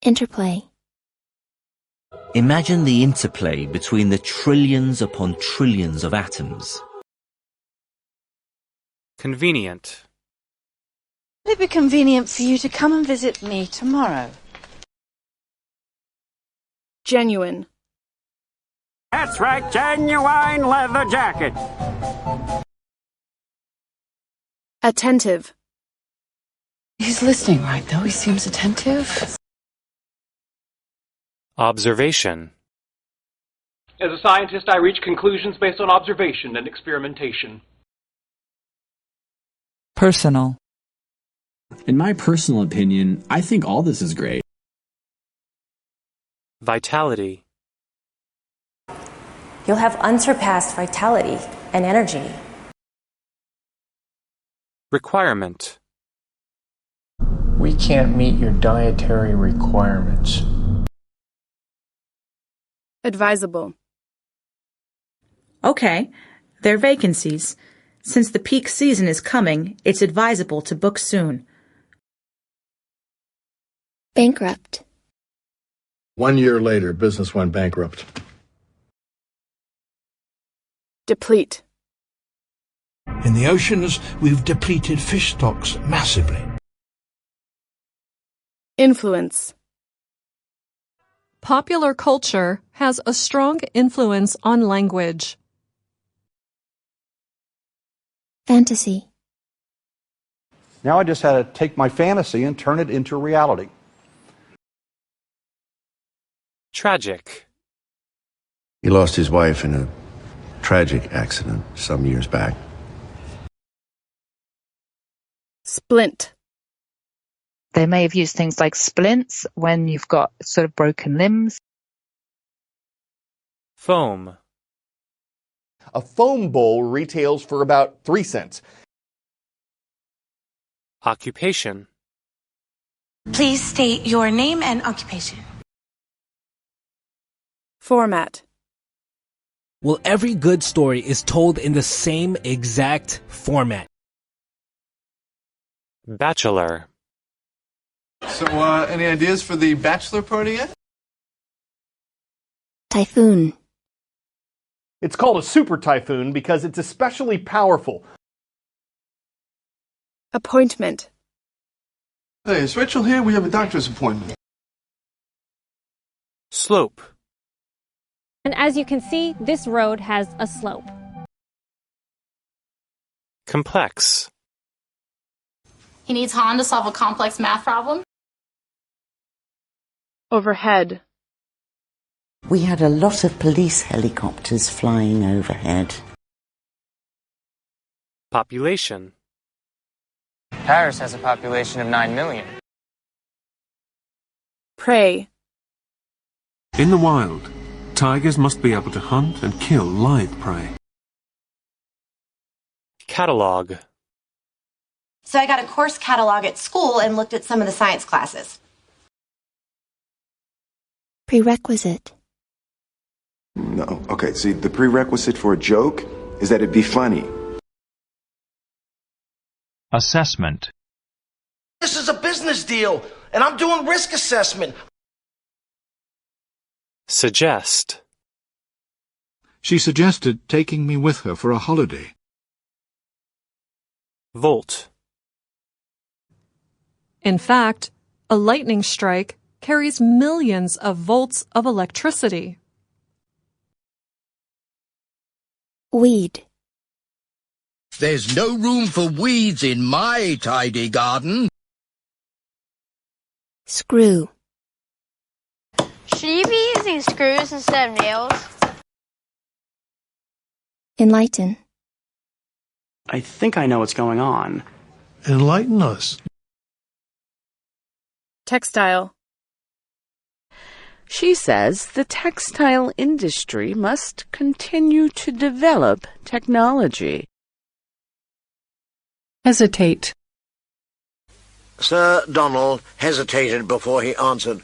Interplay. Imagine the interplay between the trillions upon trillions of atoms. Convenient. Would it be convenient for you to come and visit me tomorrow? Genuine. That's right, genuine leather jacket. Attentive. He's listening right, though. He seems attentive. Observation. As a scientist, I reach conclusions based on observation and experimentation. Personal. In my personal opinion, I think all this is great. Vitality. You'll have unsurpassed vitality and energy. Requirement. We can't meet your dietary requirements. Advisable. Okay, there are vacancies. Since the peak season is coming, it's advisable to book soon. Bankrupt. 1 year later, business went bankrupt. Deplete. In the oceans, we've depleted fish stocks massively. Influence. Popular culture has a strong influence on language. Fantasy. Now I just had to take my fantasy and turn it into reality. Tragic. He lost his wife in a tragic accident some years back. Splint. They may have used things like splints when you've got sort of broken limbs. Foam. A foam bowl retails for about 3 cents. Occupation. Please state your name and occupation. Format. Well, every good story is told in the same exact format. Bachelor. So, any ideas for the bachelor party yet? Typhoon. It's called a super typhoon because it's especially powerful. Appointment. Hey, is Rachel here? We have a doctor's appointment. Slope. And as you can see, this road has a slope. Complex. He needs Han to solve a complex math problem. Overhead. We had a lot of police helicopters flying overhead. Population. Paris has a population of 9 million. Prey. In the wild, tigers must be able to hunt and kill live prey. Catalog. So I got a course catalog at school and looked at some of the science classes. Prerequisite. No. Okay, see, the prerequisite for a joke is that it be funny. Assessment. This is a business deal, and I'm doing risk assessment. Suggest. She suggested taking me with her for a holiday. Volt. In fact, a lightning strike carries millions of volts of electricity. Weed. There's no room for weeds in my tidy garden. Screw. Should you be using screws instead of nails? Enlighten. I think I know what's going on. Enlighten us. Textile. She says the textile industry must continue to develop technology. Hesitate. Sir Donald hesitated before he answered.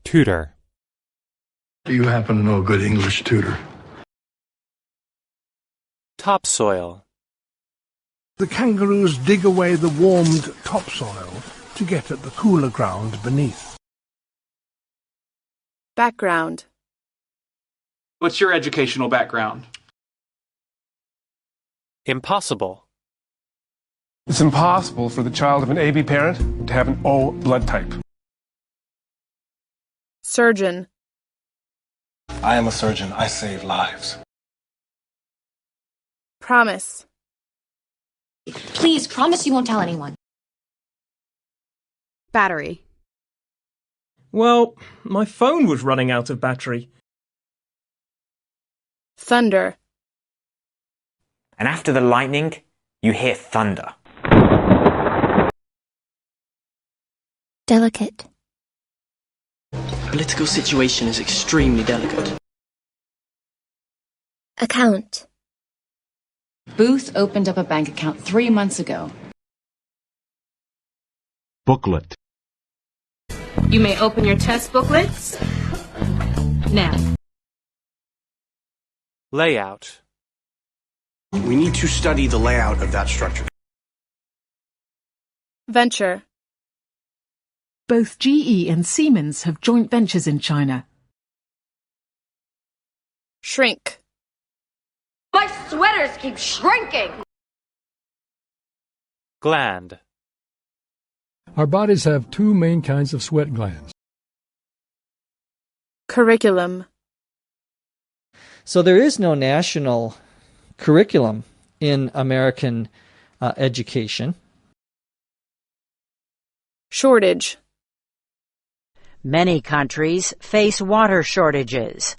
Tutor. Do you happen to know a good English tutor? Topsoil. The kangaroos dig away the warmed topsoil to get at the cooler ground beneath. Background. What's your educational background? Impossible. It's impossible for the child of an AB parent to have an O blood type. Surgeon. I am a surgeon. I save lives. Promise. Please promise you won't tell anyone. Battery. Well, my phone was running out of battery. Thunder. And after the lightning, you hear thunder. Delicate. Political situation is extremely delicate. Account. Booth opened up a bank account 3 months ago. Booklet. You may open your test booklets now. Layout. We need to study the layout of that structure. Venture. Both GE and Siemens have joint ventures in China. Shrink. My sweaters keep shrinking. Gland. Our bodies have two main kinds of sweat glands. Curriculum. So there is no national curriculum in American education. Shortage. Many countries face water shortages.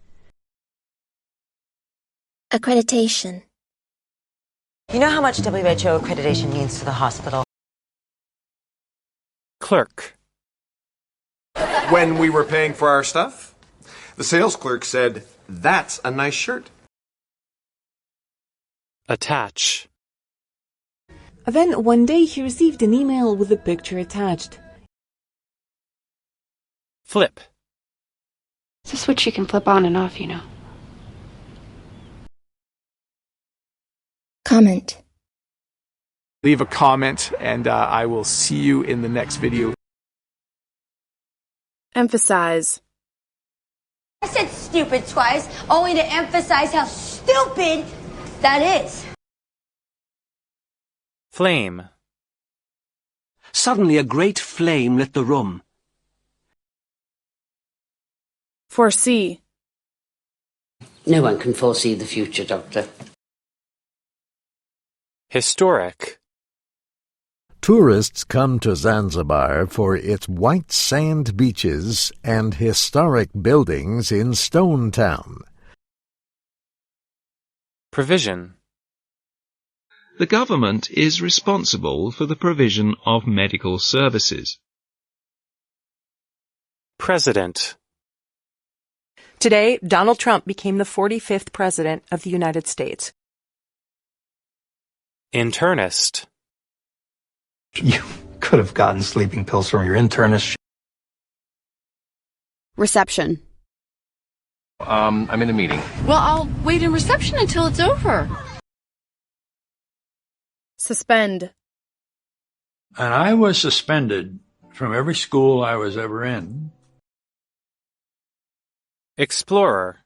Accreditation. You know how much WHO accreditation means to the hospital? Clerk. When we were paying for our stuff, the sales clerk said, "That's a nice shirt." Attach. Then one day he received an email with a picture attached. Flip. It's a switch you can flip on and off, you know. Comment. Leave a comment, and I will see you in the next video. Emphasize. I said stupid twice, only to emphasize how stupid that is. Flame. Suddenly a great flame lit the room. Foresee. No one can foresee the future, Doctor. Historic. Tourists come to Zanzibar for its white sand beaches and historic buildings in Stone Town. Provision. The government is responsible for the provision of medical services. President. Today, Donald Trump became the 45th President of the United States. Internist. You could have gotten sleeping pills from your internist. Reception. I'm in a meeting. Well, I'll wait in reception until it's over. Suspend. And I was suspended from every school I was ever in. Explorer.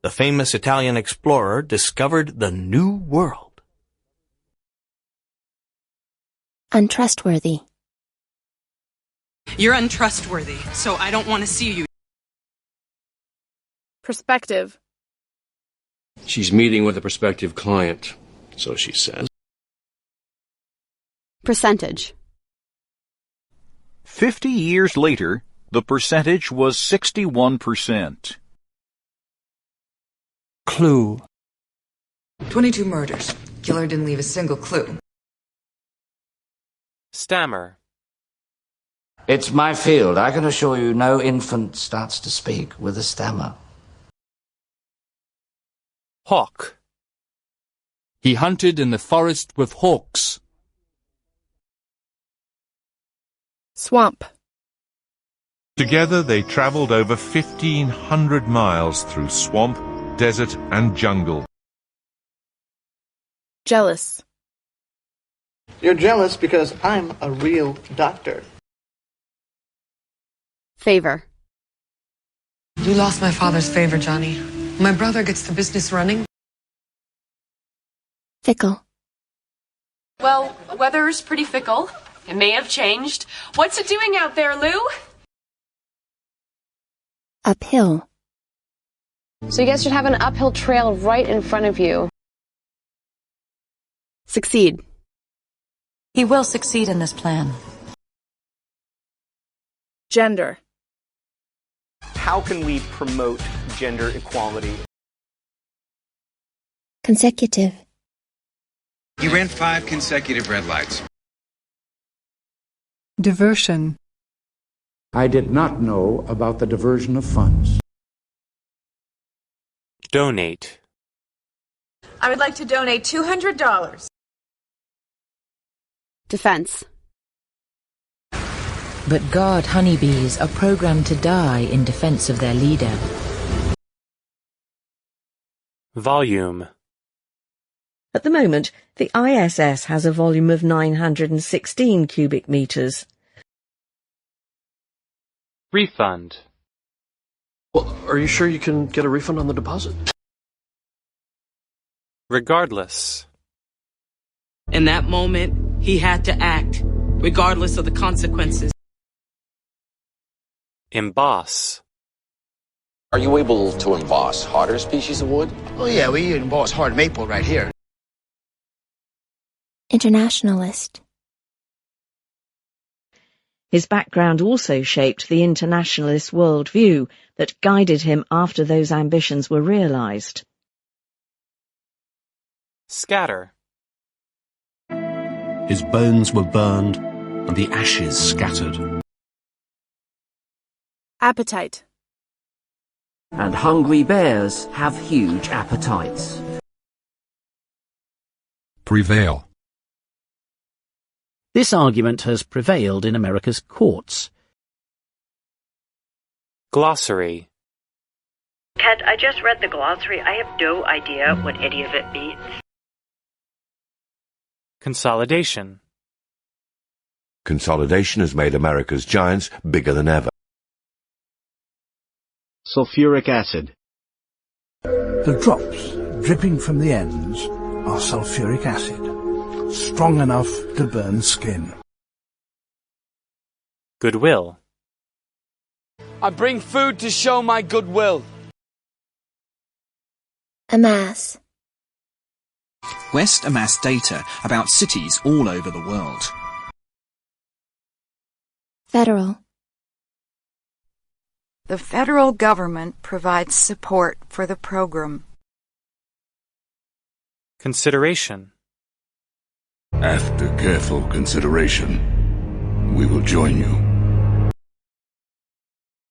The famous Italian explorer discovered the New World. Untrustworthy. You're untrustworthy, so I don't want to see you. Perspective. She's meeting with a prospective client, so she says. Percentage. 50 years later, the percentage was 61%. Clue. 22 murders. Killer didn't leave a single clue. Stammer. It's my field. I can assure you no infant starts to speak with a stammer. Hawk. He hunted in the forest with hawks. Swamp. Together they traveled over 1,500 miles through swamp, desert, and jungle. Jealous. You're jealous because I'm a real doctor. Favor. You lost my father's favor, Johnny. My brother gets the business running. Fickle. Well, weather's pretty fickle. It may have changed. What's it doing out there, Lou? Uphill. So you guys should have an uphill trail right in front of you. Succeed. He will succeed in this plan. Gender. How can we promote gender equality? Consecutive. He ran 5 consecutive red lights. Diversion. I did not know about the diversion of funds. Donate. I would like to donate $200. Defense. But guard honeybees are programmed to die in defense of their leader. Volume. At the moment, the ISS has a volume of 916 cubic meters. Refund. Well, are you sure you can get a refund on the deposit? Regardless. In that moment, he had to act, regardless of the consequences. Emboss. Are you able to emboss harder species of wood? Oh yeah, we emboss hard maple right here. Internationalist. His background also shaped the internationalist worldview that guided him after those ambitions were realized. Scatter. His bones were burned and the ashes scattered. Appetite. And hungry bears have huge appetites. Prevail. This argument has prevailed in America's courts. Glossary. Kat, I just read the glossary. I have no idea what any of it means. Consolidation. Consolidation has made America's giants bigger than ever. Sulfuric acid. The drops dripping from the ends are sulfuric acid, strong enough to burn skin. Goodwill. I bring food to show my goodwill. Amass. West amass data about cities all over the world. Federal. The federal government provides support for the program. Consideration. After careful consideration, we will join you.